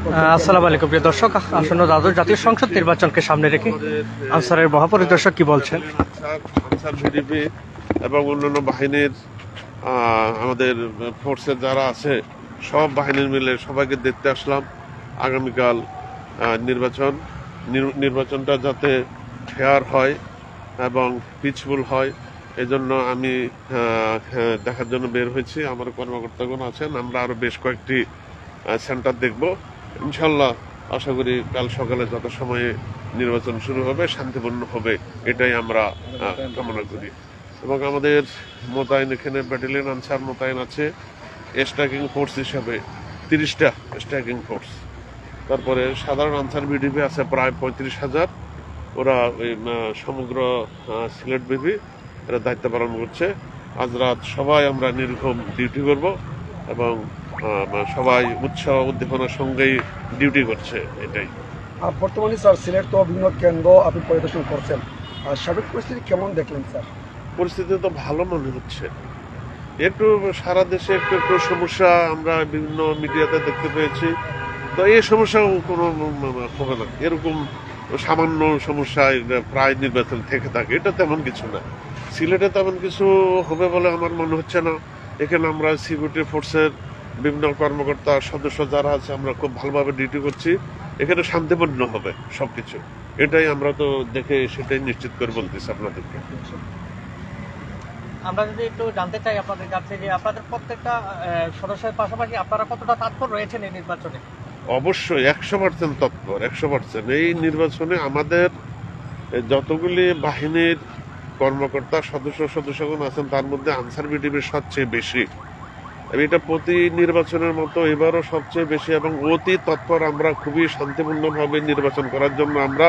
আসসালামু আলাইকুম প্রিয় দর্শক, আসন্ন দ্বাদশ জাতীয় সংসদ নির্বাচনকে সামনে রেখে আনসারের মহাপরিদর্শক কি বলছেন? আনসার ভিডিপি এবং অন্যান্য বাহিনীর আমাদের ফোর্সের যারা আছে সব বাহিনীর মিলে সবাইকে দেখতে আসলাম। আগামীকাল নির্বাচনটা যাতে ফেয়ার হয় এবং পিসফুল হয় এজন্য আমি দেখার জন্য বের হয়েছি। আমার কর্মকর্তাগণ আছেন, আমরা আরো বেশ কয়েকটি সেন্টার দেখব ইনশাল্লাহ। আশা করি কাল সকালে যত সময়ে নির্বাচন শুরু হবে শান্তিপূর্ণ হবে, এটাই আমরা কামনা করি। এবং আমাদের মোতায়েন এখানে ব্যাটালিয়ন আনসার মোতায়েন আছে স্ট্রাইকিং ফোর্স হিসাবে 30টা স্ট্রাইকিং ফোর্স। তারপরে সাধারণ আনসার বিডিপি আছে প্রায় 35,000। ওরা ওই সমগ্র সিলেট ব্যাপী এরা দায়িত্ব পালন করছে। আজ রাত সবাই আমরা নির্ঘুম ডিউটি করব এবং সবাই উৎসাহ উদ্দীপনার সঙ্গেই ডিউটি করছে। এটাই বর্তমানে স্যার সিলেট তো বিভিন্ন কেন্দ্র আপনি পরিদর্শন করছেন, সার্বিক পরিস্থিতি কেমন দেখলেন স্যার? পরিস্থিতি তো ভালো মনে হচ্ছে। একটু সারা দেশে একটু একটু সমস্যা আমরা বিভিন্ন মিডিয়াতে দেখতে পেয়েছি, তো এই সমস্যাও কোনো হবে না। এরকম সামান্য সমস্যা প্রায় নির্বাচন থেকে থাকে, এটা তেমন কিছু না। সিলেটে তেমন কিছু হবে বলে আমার মনে হচ্ছে না। এখানে আমরা সিকিউরিটি ফোর্সের বিভিন্ন কর্মকর্তা সদস্য যারা আছে আমরা খুব ভালোভাবে ডিউটি করছি। এখানে শান্তিপূর্ণ হবে সবকিছু, এটাই আমরা তো দেখে সেটাই নিশ্চিত করে বলতেছি আপনাদেরকে। আমরা যদি একটু জানতে চাই আপনাদের কাছে যে আপনাদের প্রত্যেকটা সদস্যের পাশাপাশি আপনারা কতটা তৎপর রয়েছেন এই নির্বাচনে? অবশ্যই 100% তৎপর, 100%। এই নির্বাচনে আমাদের যতগুলি বাহিনীর কর্মকর্তা সদস্যগণ আছেন তার মধ্যে আনসার বিডিপির সবচেয়ে বেশি। এটা প্রতি নির্বাচনের মতো এবারও সবচেয়ে বেশি এবং অতি তৎপর। আমরা খুবই শান্তিপূর্ণভাবে নির্বাচন করার জন্য আমরা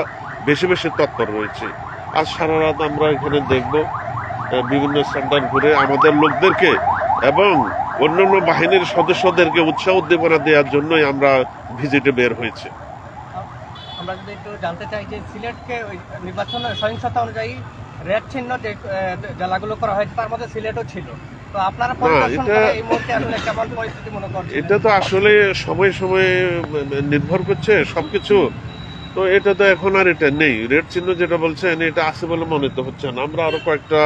বেশি বেশি তৎপর রয়েছি। আজ সারা রাত আমরা এখানে দেখব বিভিন্ন সেন্টার ঘুরে আমাদের লোকদেরকে এবং অন্যান্য বাহিনীর সদস্যদেরকে উৎসাহ উদ্দীপনা দেওয়ার জন্যই আমরা ভিজিটে বের হয়েছি। আমরা যদি একটু জানতে চাই যে সিলেটকে ওই নির্বাচন সহিংসতা অনুযায়ী রেড চিহ্ন যে জেলাগুলো করা হয়েছে তার মধ্যে সিলেটও ছিল, তো আপনারা পরিদর্শন করে এই মুহূর্তে আসলে কেমন পরিস্থিতি মনে করছেন? এটা তো আসলে সময় সময়ে নির্ভর করছে সবকিছু, তো এটা তো এখন আর এটা নেই। রেড চিহ্ন যেটা বলছেন এটা আছে বলে মনে তো হচ্ছে না। আমরা আরো কয়েকটা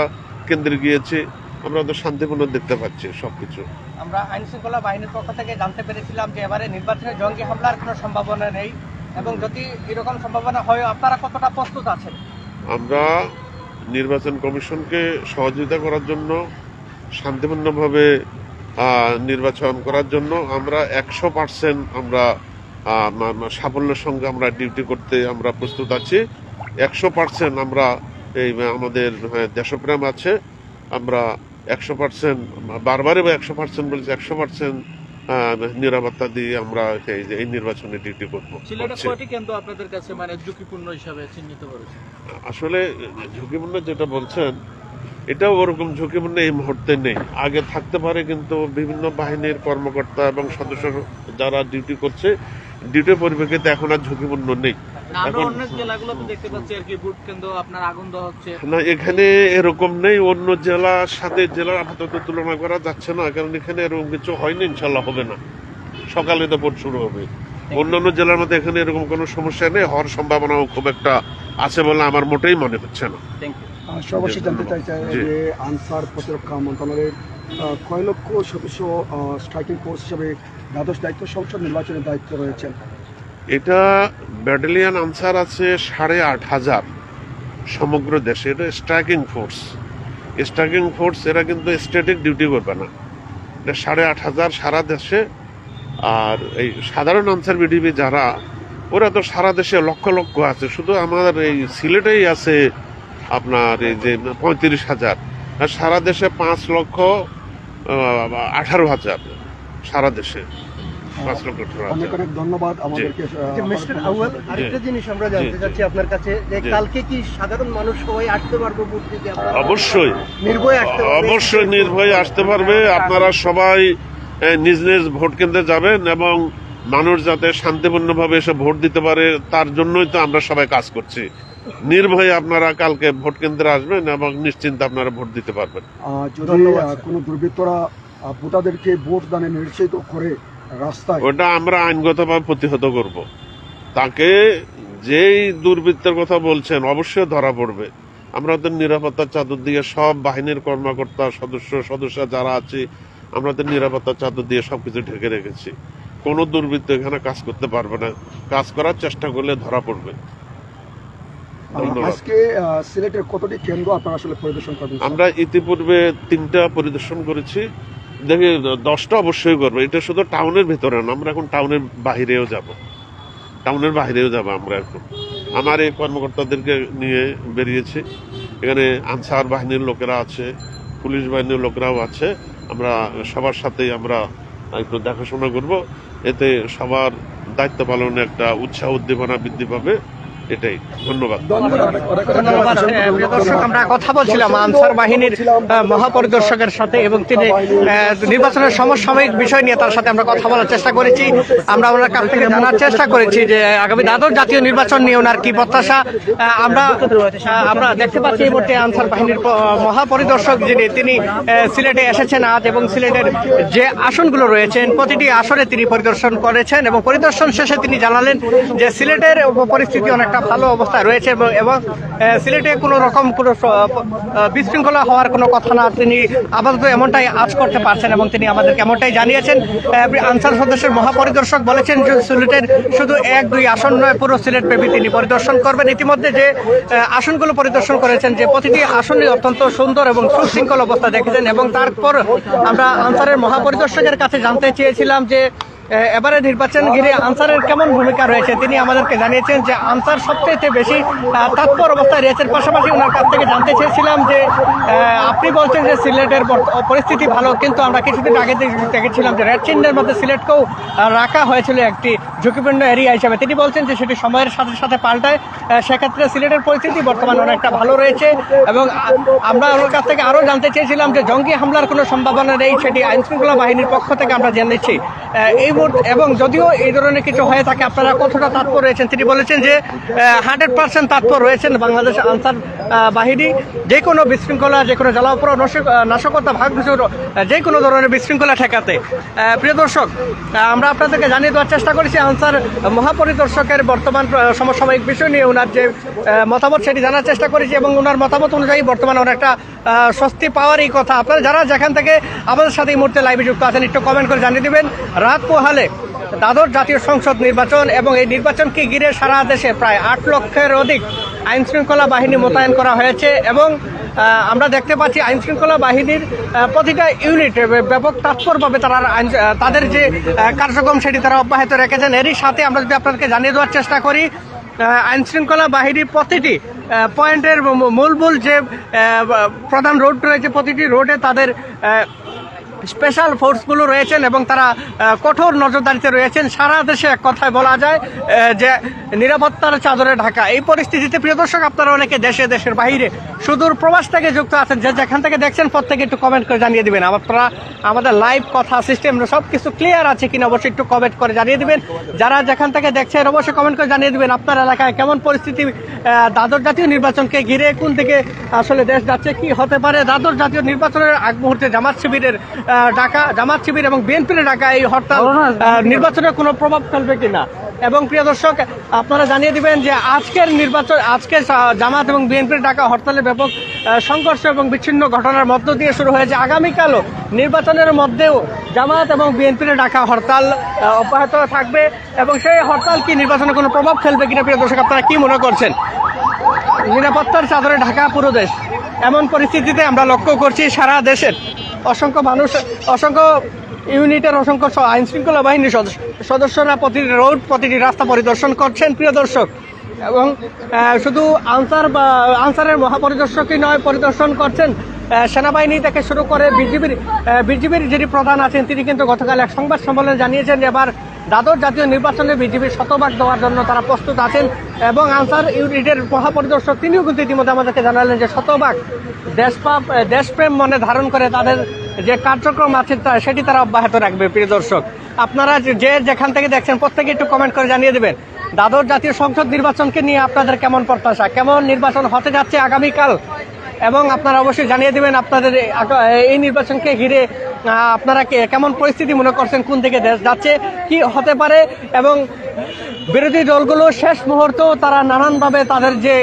কেন্দ্রে গিয়েছি, আমরা তো শান্তিপূর্ণ দেখতে পাচ্ছি সবকিছু। আমরা আইন শৃঙ্খলা বাহিনীর পক্ষ থেকে জানতে পেরেছিলাম যে এবারে নির্বাচনে জঙ্গি হামলার কোনো সম্ভাবনা নেই, এবং যদি এরকম সম্ভাবনা হয় আপনারা কতটা প্রস্তুত আছেন? আমরা নির্বাচন কমিশনকে সহযোগিতা করার জন্য, শান্তিপূর্ণভাবে নির্বাচন করার জন্য আমরা 100% আমরা সাফল্যের সঙ্গে আমরা ডিউটি করতে আমরা প্রস্তুত আছি। 100% আমরা এই আমাদের দেশপ্রেম আছে, আমরা 100% বারবারই 100% বলছি, 100% নিরাপত্তা দিয়ে আমরা এই নির্বাচনে ডিউটি করবো। আপনাদের কাছে মানে ঝুঁকিপূর্ণ হিসাবে চিহ্নিত করেছে? আসলে ঝুঁকিপূর্ণ যেটা বলছেন এটাও ওরকম ঝুঁকিপূর্ণ এই মুহূর্তে নেই, আগে থাকতে পারে, কিন্তু বিভিন্ন বাহিনীর কর্মকর্তা এবং সদস্য যারা ডিউটি করছে ডিউটির পরিপ্রেক্ষিতে এখন আর ঝুঁকিপূর্ণ নেই। না, এখানে এরকম নেই। অন্য জেলার সাথে জেলার আপাতত তুলনা করা যাচ্ছে না, কারণ এখানে এরকম কিছু হয়নি, ইনশাল্লাহ হবে না। সকালে তো ভোট শুরু হবে। অন্যান্য জেলার মধ্যে এখানে এরকম কোনো সমস্যা নেই, হওয়ার সম্ভাবনাও খুব একটা আছে বলে আমার মোটেই মনে হচ্ছে না। সর্বশেষ জানতে চাই যে আনসার প্রতিরক্ষা মন্ত্রণালয়ের কয় লক্ষ সদস্য স্ট্রাইকিং ফোর্স হিসেবে দ্বাদশ দায়িত্ব সংসদ নির্বাচনের দায়িত্ব রয়েছেন? এটা ব্যাটালিয়ন আনসার আছে 8,500 সমগ্র দেশে। এটা স্ট্রাইকিং ফোর্স, এরা কিন্তু স্ট্যাটিক ডিউটি করবে না। এটা 8,500 সারা দেশে। আর এই সাধারণ আনসার বিডিবি যারা, ওরা তো সারা দেশে লক্ষ লক্ষ আছে। শুধু আমাদের এই সিলেটেই আছে আপনার এই যে 35,000, আর সারা দেশে 5,18,000 সারা দেশে। অনেক অনেক ধন্যবাদ আমাদেরকে। মিস্টার আউয়াল, আরেকটা জিনিস আমরা জানতে চাচ্ছি আপনার কাছে যে কালকে কি সাধারণ মানুষ সবাই আসতে পারবে ভোট দিতে? অবশ্যই নির্ভয়ে আসতে পারবে? অবশ্যই নির্ভয়ে আসতে পারবে। আপনারা সবাই নিজ নিজ ভোট কেন্দ্রে যাবেন এবং মানুষ যাতে শান্তিপূর্ণভাবে এসে ভোট দিতে পারে তার জন্যই তো আমরা সবাই কাজ করছি। নির্ভয়ে আপনারা কালকে ভোট কেন্দ্রে আসবেন এবং নিশ্চিন্তে আপনারা ভোট দিতে পারবেন। যদি কোনো দুর্বৃত্তরা ভোটারদেরকে ভোট দানে নিরুৎসাহিত করে রাস্তায় ওটা আমরা আইনগতভাবে প্রতিহত করব। তাকে যেই দুর্বৃত্তের কথা বলছেন অবশ্যই ধরা পড়বে। আমরা ওদের নিরাপত্তার চাদর দিয়ে সব বাহিনীর কর্মকর্তা সদস্য যারা আছে আমরা ওদের নিরাপত্তার চাদর দিয়ে সবকিছু ঢেকে রেখেছি। কোনো দুর্বৃত্ত এখানে কাজ করতে পারবে না, কাজ করার চেষ্টা করলে ধরা পড়বে। ধন্যবাদ। আজকে সিলেটের কতটি কেন্দ্র আপনারা আসলে পরিদর্শন করবেন? আমরা ইতিপূর্বে 3টা পরিদর্শন করেছি, দেখি 10টা অবশ্যই করবো। এটা শুধু টাউনের ভিতরে না, আমরা এখন টাউনের বাহিরেও যাব আমরা এখন। আমার এই কর্মকর্তাদেরকে নিয়ে বেরিয়েছি, এখানে আনসার বাহিনীর লোকেরা আছে, পুলিশ বাহিনীর লোকেরাও আছে। আমরা সবার সাথেই আমরা একটু দেখাশোনা করব, এতে সবার দায়িত্ব পালনে একটা উৎসাহ উদ্দীপনা বৃদ্ধি পাবে। এটাই। ধন্যবাদ। ধন্যবাদ। প্রিয় দর্শক, আমরা কথা বলছিলাম আনসার বাহিনীর মহাপরিদর্শকের সাথে এবং তিনি নির্বাচনের সমসাময়িক বিষয় নিয়ে তার সাথে আমরা কথা বলার চেষ্টা করেছি। আমরা ওনার কাছ থেকে জানার চেষ্টা করেছি যে আগামী দ্বাদশ জাতীয় নির্বাচন নিয়ে ওনার কি প্রত্যাশা। আমরা দেখতে পাচ্ছি এই মুহূর্তে আনসার বাহিনীর মহাপরিদর্শক যিনি, তিনি সিলেটে এসেছেন আজ এবং সিলেটের যে আসনগুলো রয়েছেন প্রতিটি আসনে তিনি পরিদর্শন করেছেন এবং পরিদর্শন শেষে তিনি জানালেন যে সিলেটের পরিস্থিতি অনেকটা ভালো অবস্থায় রয়েছে এবং সিলেটে কোনো রকম কোনো বিশৃঙ্খলা হওয়ার কোনো কথা না, তিনি আপাতত এমনটাই আজ করতে পারছেন এবং তিনি আমাদেরকে এমনটাই জানিয়েছেন। আনসার সদস্যের মহাপরিদর্শক বলেছেন যে সিলেটের শুধু 1-2 আসন নয়, পুরো সিলেট ব্যাপী তিনি পরিদর্শন করবেন। ইতিমধ্যে যে আসনগুলো পরিদর্শন করেছেন যে প্রতিটি আসনই অত্যন্ত সুন্দর এবং সুশৃঙ্খল অবস্থা দেখেছেন এবং তারপর আমরা আনসারের মহাপরিদর্শকের কাছে জানতে চেয়েছিলাম যে এবারে নির্বাচন ঘিরে আনসারের কেমন ভূমিকা রয়েছে। তিনি আমাদেরকে জানিয়েছেন যে আনসার সবচেয়ে বেশি তৎপর অবস্থায় রয়েছেন। পাশাপাশি ওনার কাছ থেকে জানতে চেয়েছিলাম যে আপনি বলছেন যে সিলেটের পরিস্থিতি ভালো, কিন্তু আমরা কিছুদিন আগে দেখেছিলাম যে রেড চিহ্নের মধ্যে সিলেটকেও রাখা হয়েছিল একটি ঝুঁকিপূর্ণ এরিয়া হিসাবে। তিনি বলছেন যে সেটি সময়ের সাথে সাথে পাল্টায়, সেক্ষেত্রে সিলেটের পরিস্থিতি বর্তমানে অনেকটা ভালো রয়েছে এবং আমরা ওনার কাছ থেকে আরও জানতে চেয়েছিলাম যে জঙ্গি হামলার কোনো সম্ভাবনা নেই, সেটি আইনশৃঙ্খলা বাহিনীর পক্ষ থেকে আমরা জেনেছি এই এবং যদিও এই ধরনের কিছু হয়ে থাকে আপনারা কতটা তৎপর রয়েছেন। তিনি বলেছেন যে 100% তৎপর রয়েছেন বাংলাদেশ আনসার বাহিনী যে কোনো বিশৃঙ্খলা, যে কোনো জ্বালাপোড়া, নাশকতা, ভাঙচুর, যে কোনো ধরনের বিশৃঙ্খলা ঠেকাতে। প্রিয় দর্শক, আমরা আপনাদেরকে জানিয়ে দেওয়ার চেষ্টা করেছি আনসার মহাপরিদর্শকের বর্তমান সমসাময়িক বিষয় নিয়ে ওনার যে মতামত সেটি জানার চেষ্টা করেছি এবং ওনার মতামত অনুযায়ী বর্তমানে অনেকটা স্বস্তি পাওয়ারই কথা। আপনারা যারা যেখান থেকে আমাদের সাথে এই মুহূর্তে লাইভে যুক্ত আছেন একটু কমেন্ট করে জানিয়ে দেবেন রাত পোহালে দ্বাদশ জাতীয় সংসদ নির্বাচন এবং এই নির্বাচনকে ঘিরে সারা দেশে প্রায় 8 লক্ষের অধিক আইনশৃঙ্খলা বাহিনী মোতায়েন করা হয়েছে এবং আমরা দেখতে পাচ্ছি আইনশৃঙ্খলা বাহিনীর প্রতিটা ইউনিট ব্যাপক তৎপরভাবে তারা তাদের যে কার্যক্রম সেটি তারা অব্যাহত রেখেছেন। এরই সাথে আমরা যদি আপনাদেরকে জানিয়ে দেওয়ার চেষ্টা করি আইনশৃঙ্খলা বাহিনীর প্রতিটি পয়েন্টের মূল যে প্রধান রোড রয়েছে প্রতিটি রোডে তাদের স্পেশাল ফোর্সগুলো রয়েছেন এবং তারা কঠোর নজরদারিতে রয়েছেন। সারা দেশে এক কথায় বলা যায় যে নিরাপত্তার চাদরে ঢাকা। এই পরিস্থিতিতে প্রিয় দর্শক, আপনারা অনেকে দেশের বাইরে সুদূর প্রবাস থেকে যুক্ত আছেন, যে যেখান থেকে দেখছেন প্রত্যেকে একটু কমেন্ট করে জানিয়ে দিবেন। আপনারা আমাদের লাইভ কথা সিস্টেম সব কিছু ক্লিয়ার আছে কিনা অবশ্যই একটু কমেন্ট করে জানিয়ে দিবেন। যারা যেখান থেকে দেখছেন অবশ্যই কমেন্ট করে জানিয়ে দিবেন আপনার এলাকায় কেমন পরিস্থিতি, দ্বাদশ জাতীয় নির্বাচনকে ঘিরে কোন দিকে আসলে দেশ যাচ্ছে, কি হতে পারে। দ্বাদশ জাতীয় নির্বাচনের আগ মুহূর্তে জামাত শিবির এবং বিএনপির ডাকা এই হরতাল নির্বাচনের কোনো প্রভাব ফেলবে কিনা। এবং প্রিয় দর্শক, আপনারা জানিয়ে দিবেন যে আজকে জামাত এবং বিএনপির ডাকা হরতালের ব্যাপক সংঘর্ষ এবং বিচ্ছিন্ন ঘটনার মধ্য দিয়ে শুরু হয়েছে। আগামীকালও নির্বাচনের মধ্যেও জামাত এবং বিএনপির ডাকা হরতাল অব্যাহত থাকবে এবং সেই হরতাল কি নির্বাচনে কোনো প্রভাব ফেলবে কিনা প্রিয় দর্শক আপনারা কি মনে করছেন। নিরাপত্তার চাদরে ঢাকা পুরো দেশ, এমন পরিস্থিতিতে আমরা লক্ষ্য করছি সারা দেশের অসংখ্য মানুষ, অসংখ্য ইউনিটের অসংখ্য আইনশৃঙ্খলা বাহিনীর সদস্যরা প্রতিটি রোড, প্রতিটি রাস্তা পরিদর্শন করছেন প্রিয় দর্শক। এবং শুধু আনসারের মহাপরিদর্শকই নয়, পরিদর্শন করছেন সেনাবাহিনী থেকে শুরু করে বিজিবির যিনি প্রধান আছেন তিনি কিন্তু গতকাল এক সংবাদ সম্মেলনে জানিয়েছেন যে এবার দ্বাদশ জাতীয় নির্বাচনে বিজিবির শতভাগ দেওয়ার জন্য তারা প্রস্তুত আছেন এবং আনসার ইউনিটের মহাপরিদর্শক তিনিও কিন্তু ইতিমধ্যে আমাদেরকে জানালেন যে শতভাগ দেশপ্রেম মনে ধারণ করে তাদের যে কার্যক্রম আছে সেটি তারা অব্যাহত রাখবে। প্রিয় দর্শক, আপনারা যে যেখান থেকে দেখছেন প্রত্যেকে একটু কমেন্ট করে জানিয়ে দেবেন দ্বাদশ জাতীয় সংসদ নির্বাচনকে নিয়ে আপনাদের কেমন প্রত্যাশা, কেমন নির্বাচন হতে যাচ্ছে আগামীকাল এবং আপনারা অবশ্যই জানিয়ে দিবেন আপনাদের এই নির্বাচনকে ঘিরে আপনারা কেমন পরিস্থিতি মনে করছেন, কোন দিকে দেশ যাচ্ছে, কি হতে পারে, এবং বিরোধী দলগুলো শেষ মুহূর্তেও তারা নানানভাবে তাদের যে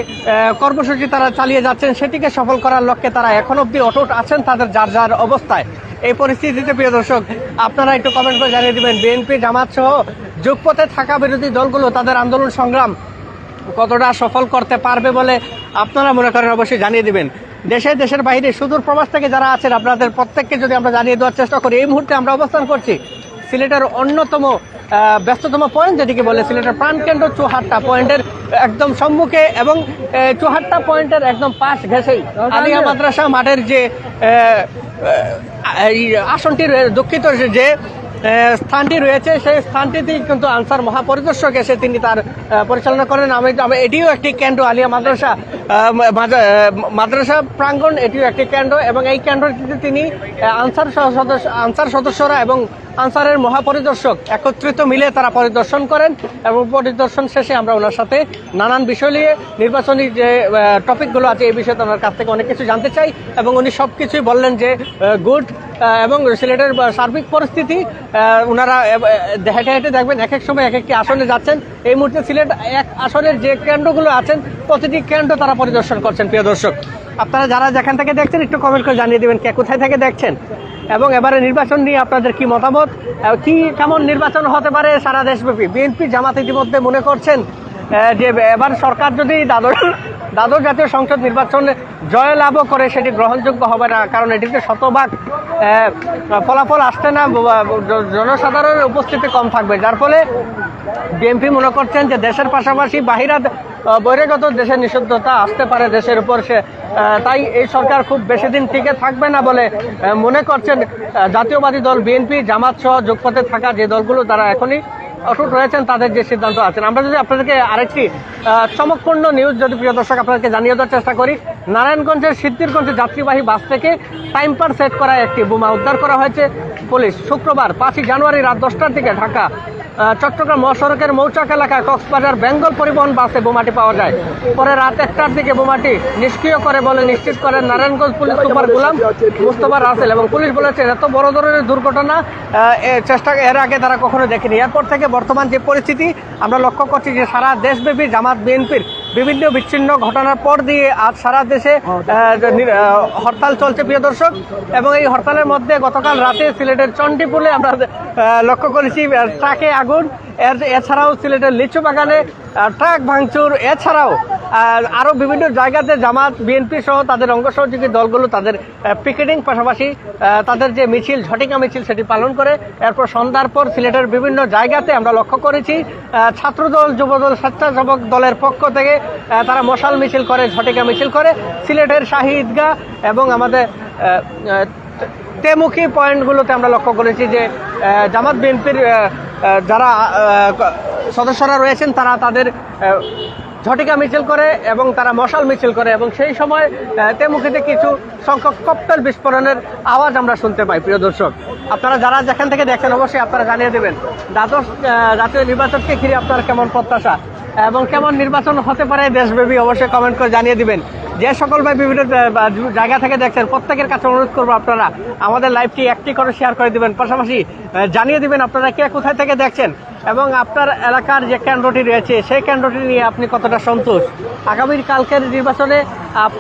কর্মসূচি তারা চালিয়ে যাচ্ছেন সেটিকে সফল করার লক্ষ্যে তারা এখন অবধি অটুট আছেন তাদের যার যার অবস্থায়। এই পরিস্থিতিতে প্রিয় দর্শক আপনারা একটু কমেন্ট করে জানিয়ে দিবেন বিএনপি জামাত সহ যুগপথে থাকা বিরোধী দলগুলো তাদের আন্দোলন সংগ্রাম কতটা সফল করতে পারবে বলে আপনারা মনে করেন, অবশ্যই জানিয়ে দিবেন। দেশের বাইরে সুদূর প্রবাস থেকে যারা আছেন আপনাদের প্রত্যেককে যদি আমরা জানিয়ে দেওয়ার চেষ্টা করি, এই মুহূর্তে আমরা অবস্থান করছি সিলেটের অন্যতম ব্যস্ততম পয়েন্ট যেটিকে বলে সিলেটের প্রাণকেন্দ্র চুহাট্টা পয়েন্টের একদম সম্মুখে, এবং চুহাট্টা পয়েন্টের একদম পাশ ঘেঁষেই আলিয়া মাদ্রাসা মাঠের যে এই আসনটির দুঃখিত যে স্থানটি রয়েছে সেই স্থানটিতেই কিন্তু আনসার মহাপরিদর্শক এসে তিনি তার পরিচালনা করেন। এটিও একটি কেন্দ্র, আলিয়া মাদ্রাসা প্রাঙ্গণ, এটিও একটি কেন্দ্র, এবং এই কেন্দ্রটিতে তিনি আনসার সদস্যরা এবং আনসারের মহাপরিদর্শক একত্রিত মিলে তারা পরিদর্শন করেন, এবং পরিদর্শন শেষে আমরা ওনার সাথে নানান বিষয় নিয়ে নির্বাচনী যে টপিকগুলো আছে এই বিষয়ে ওনার কাছ থেকে অনেক কিছু জানতে চাই, এবং উনি সব কিছুই বললেন যে গুড, এবং সিলেটের সার্বিক পরিস্থিতি ওনারা হেঁটে হেঁটে দেখবেন এক এক সময় এক একটি আসনে যাচ্ছেন। এই মুহূর্তে সিলেট এক আসনের যে কেন্দ্রগুলো আছেন প্রতিটি কেন্দ্র তারা পরিদর্শন করছেন। প্রিয় দর্শক আপনারা যারা যেখান থেকে দেখছেন একটু কমেন্ট করে জানিয়ে দেবেন কে কোথায় থেকে দেখছেন, এবং এবারে নির্বাচন নিয়ে আপনাদের কি মতামত, কি কেমন নির্বাচন হতে পারে সারা দেশব্যাপী। বিএনপি জামাত ইতিমধ্যে মনে করছেন যে এবার সরকার যদি দ্বাদশ জাতীয় সংসদ নির্বাচনে জয়লাভও করে সেটি গ্রহণযোগ্য হবে না, কারণ এটিতে শতভাগ ফলাফল আসছে না, জনসাধারণের উপস্থিতি কম থাকবে, যার ফলে বিএনপি মনে করছেন যে দেশের পাশাপাশি বহিরাগত দেশের নিষিদ্ধতা আসতে পারে দেশের উপর, তাই এই সরকার খুব বেশি দিন টিকে থাকবে না বলে মনে করছেন জাতীয়বাদী দল বিএনপি জামাত সহ যুগপথে থাকা যে দলগুলো তারা এখনই অটুট রয়েছেন তাদের যে সিদ্ধান্ত আছেন। আমরা যদি আপনাদেরকে আরেকটি চমকপূর্ণ নিউজ যদি প্রিয় দর্শক আপনাদেরকে জানিয়ে দেওয়ার চেষ্টা করি, নারায়ণগঞ্জের সিদ্ধিরগঞ্জে যাত্রীবাহী বাস থেকে টাইম্পার সেট করা একটি বোমা উদ্ধার করা হয়েছে পুলিশ। শুক্রবার 5 জানুয়ারি রাত 10টার দিকে ঢাকা চট্টগ্রাম মহাসড়কের মৌচাক এলাকায় কক্সবাজার বেঙ্গল পরিবহন বাসে বোমাটি পাওয়া যায়। পরে রাত 1টার দিকে বোমাটি নিষ্ক্রিয় করে বলে নিশ্চিত করেন নারায়ণগঞ্জ পুলিশ সুপার গোলাম মুস্তফা রাসেল, এবং পুলিশ বলেছে এত বড় ধরনের দুর্ঘটনা এর আগে তারা কখনো দেখেনি। এরপর থেকে বর্তমান যে পরিস্থিতি আমরা লক্ষ্য করছি যে সারা দেশব্যাপী জামাত বিএনপির বিভিন্ন বিচ্ছিন্ন ঘটনার পর দিয়ে আজ সারা দেশে হরতাল চলছে প্রিয় দর্শক, এবং এই হরতালের মধ্যে গতকাল রাতে সিলেটের চণ্ডীপুরে আমরা লক্ষ্য করেছি ট্রাকে আগুন, এছাড়াও সিলেটের লিচু বাগানে ট্রাক ভাঙচুর, এছাড়াও আরও বিভিন্ন জায়গাতে জামাত বিএনপি সহ তাদের অঙ্গসহযোগী দলগুলো তাদের পিকেটিং পাশাপাশি তাদের যে মিছিল ঝটিকা মিছিল সেটি পালন করে। এরপর সন্ধ্যার পর সিলেটের বিভিন্ন জায়গাতে আমরা লক্ষ্য করেছি ছাত্রদল যুবদল স্বেচ্ছাসেবক দলের পক্ষ থেকে তারা মশাল মিছিল করে ঝটিকা মিছিল করে সিলেটের শাহী ঈদগাহ এবং আমাদের তেমুখী পয়েন্টগুলোতে আমরা লক্ষ্য করেছি যে জামাত বিএনপির যারা সদস্যরা রয়েছেন তারা তাদের ঝটিকা মিছিল করে এবং তারা মশাল মিছিল করে, এবং সেই সময় তেমুখীতে কিছু সংখ্যক ককটেল বিস্ফোরণের আওয়াজ আমরা শুনতে পাই। প্রিয় দর্শক আপনারা যারা যেখান থেকে দেখেন অবশ্যই আপনারা জানিয়ে দেবেন দ্বাদশ জাতীয় নির্বাচনকে ঘিরে আপনার কেমন প্রত্যাশা এবং কেমন নির্বাচন হতে পারে দেশব্যাপী, অবশ্যই কমেন্ট করে জানিয়ে দিবেন। যে সকল ভাই বিভিন্ন জায়গা থেকে দেখছেন প্রত্যেকের কাছে অনুরোধ করবো আপনারা আমাদের লাইভটি একটি করে শেয়ার করে দিবেন, পাশাপাশি জানিয়ে দিবেন আপনারা কে কোথায় থেকে দেখছেন এবং আপনার এলাকার যে কেন্দ্রটি রয়েছে সেই কেন্দ্রটি নিয়ে আপনি কতটা সন্তুষ্ট। আগামী কালকের নির্বাচনে আপনি